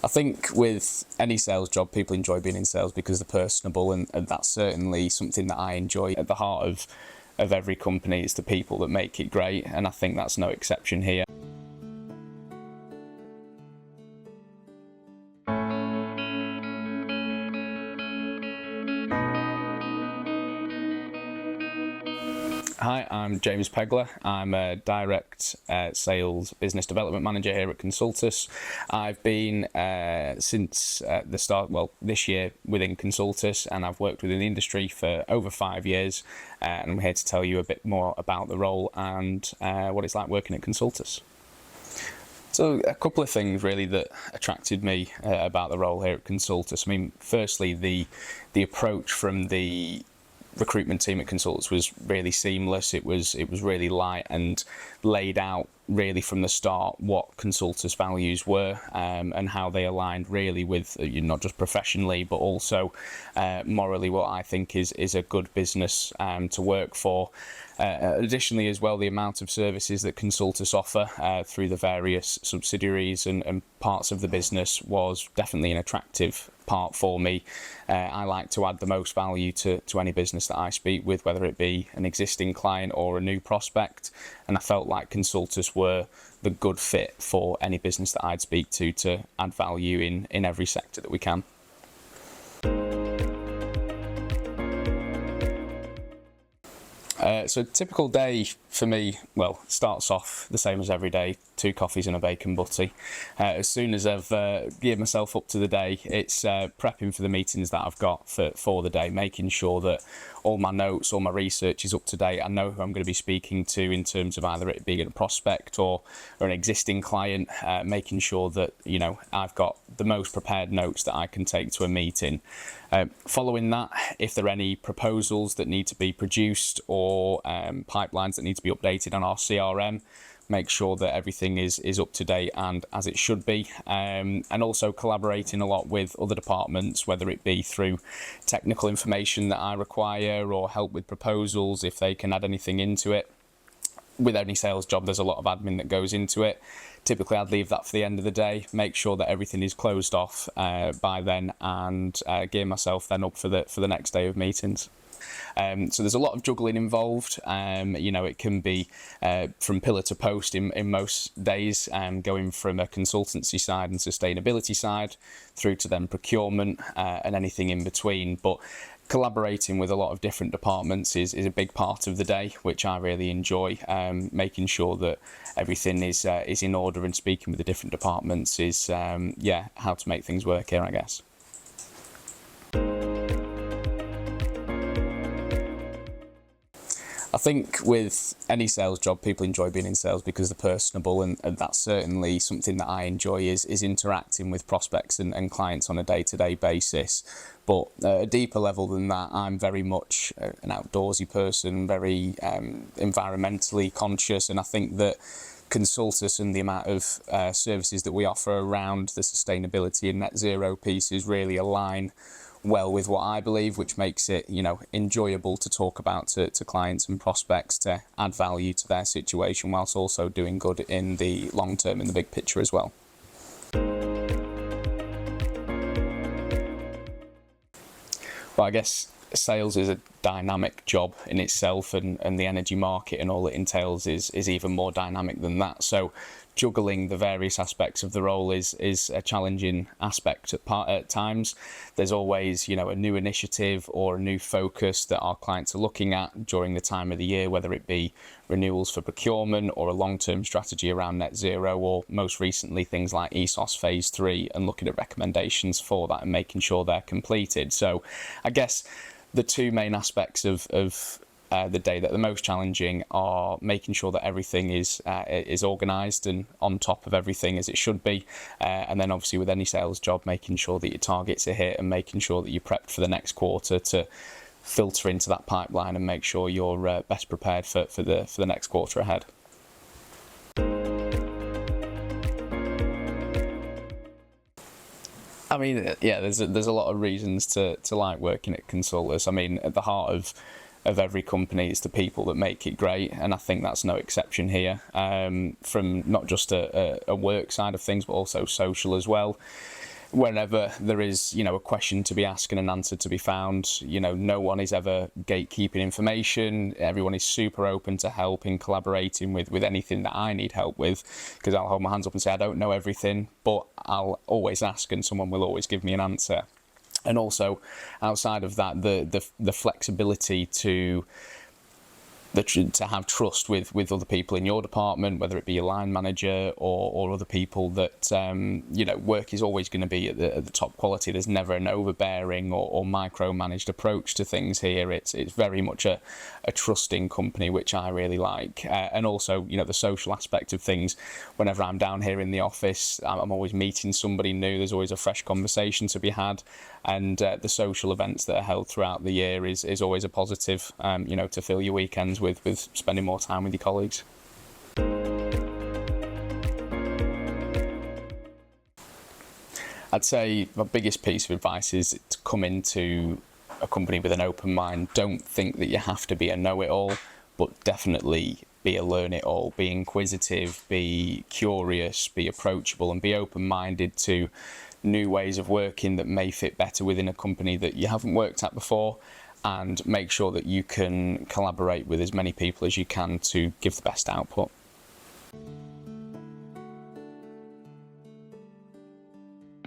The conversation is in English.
I think with any sales job, people enjoy being in sales because they're personable, and that's certainly something that I enjoy. At the heart of every company, it's the people that make it great, and I think that's no exception here. Hi, I'm James Pegler. I'm a direct sales business development manager here at Consultus. I've been since the start, this year within Consultus, and I've worked within the industry for over 5 years. And I'm here to tell you a bit more about the role and what it's like working at Consultus. So a couple of things really that attracted me about the role here at Consultus. I mean, firstly, the approach from the recruitment team at Consultus was really seamless. It was really light and laid out really from the start what Consultus values were, and how they aligned really with not just professionally but also morally what I think is a good business to work for. Additionally as well, the amount of services that Consultus offer through the various subsidiaries and parts of the business was definitely an attractive part for me. I like to add the most value to any business that I speak with, whether it be an existing client or a new prospect, and I felt like Consultus were the good fit for any business that I'd speak to add value in every sector that we can. So a typical day for me, starts off the same as every day: 2 coffees and a bacon butty. As soon as I've geared myself up to the day, it's prepping for the meetings that I've got for the day, making sure that all my notes, all my research is up to date. I know who I'm going to be speaking to in terms of either it being a prospect or an existing client, making sure that I've got the most prepared notes that I can take to a meeting. Following that, if there are any proposals that need to be produced or pipelines that need to be updated on our CRM, make sure that everything is up to date and as it should be, and also collaborating a lot with other departments, whether it be through technical information that I require or help with proposals if they can add anything into it. With any sales job, there's a lot of admin that goes into it. Typically I'd leave that for the end of the day, make sure that everything is closed off by then, and gear myself then up for the next day of meetings. So there's a lot of juggling involved. It can be from pillar to post in most days, going from a consultancy side and sustainability side through to then procurement and anything in between. But collaborating with a lot of different departments is a big part of the day, which I really enjoy. Making sure that everything is in order and speaking with the different departments is how to make things work here, I guess. I think with any sales job, people enjoy being in sales because they're personable, and that's certainly something that I enjoy is interacting with prospects and clients on a day-to-day basis. But at a deeper level than that, I'm very much an outdoorsy person, very environmentally conscious, and I think that Consultus and the amount of services that we offer around the sustainability and net zero pieces really align well with what I believe, which makes it enjoyable to talk about to clients and prospects, to add value to their situation whilst also doing good in the long term, in the big picture as well. Well, I guess sales is a dynamic job in itself, and the energy market and all it entails is even more dynamic than that. So juggling the various aspects of the role is a challenging aspect at times. There's always a new initiative or a new focus that our clients are looking at during the time of the year, whether it be renewals for procurement or a long-term strategy around net zero, or most recently things like ESOS phase 3 and looking at recommendations for that and making sure they're completed. So I guess the two main aspects of the day that are the most challenging are making sure that everything is organised and on top of everything as it should be, and then obviously with any sales job, making sure that your targets are hit and making sure that you're prepped for the next quarter to filter into that pipeline and make sure you're best prepared for the next quarter ahead. I mean, there's a lot of reasons to like working at Consultus. I mean, at the heart of every company, it's the people that make it great, and I think that's no exception here. From not just a work side of things, but also social as well. whenever there is, a question to be asked and an answer to be found. No one is ever gatekeeping information. Everyone is super open to helping, collaborating with anything that I need help with, because I'll hold my hands up and say I don't know everything, but I'll always ask and someone will always give me an answer. And also, outside of that, the flexibility to have trust with other people in your department, whether it be your line manager or other people, that work is always going to be at the top quality. There's never an overbearing or micromanaged approach to things here. It's very much a trusting company, which I really like. And also, the social aspect of things. Whenever I'm down here in the office, I'm always meeting somebody new. There's always a fresh conversation to be had, and the social events that are held throughout the year is always a positive. To fill your weekends with spending more time with your colleagues. I'd say my biggest piece of advice is to come into a company with an open mind. Don't think that you have to be a know-it-all, but definitely be a learn-it-all. Be inquisitive, be curious, be approachable, and be open-minded to new ways of working that may fit better within a company that you haven't worked at before, and make sure that you can collaborate with as many people as you can to give the best output.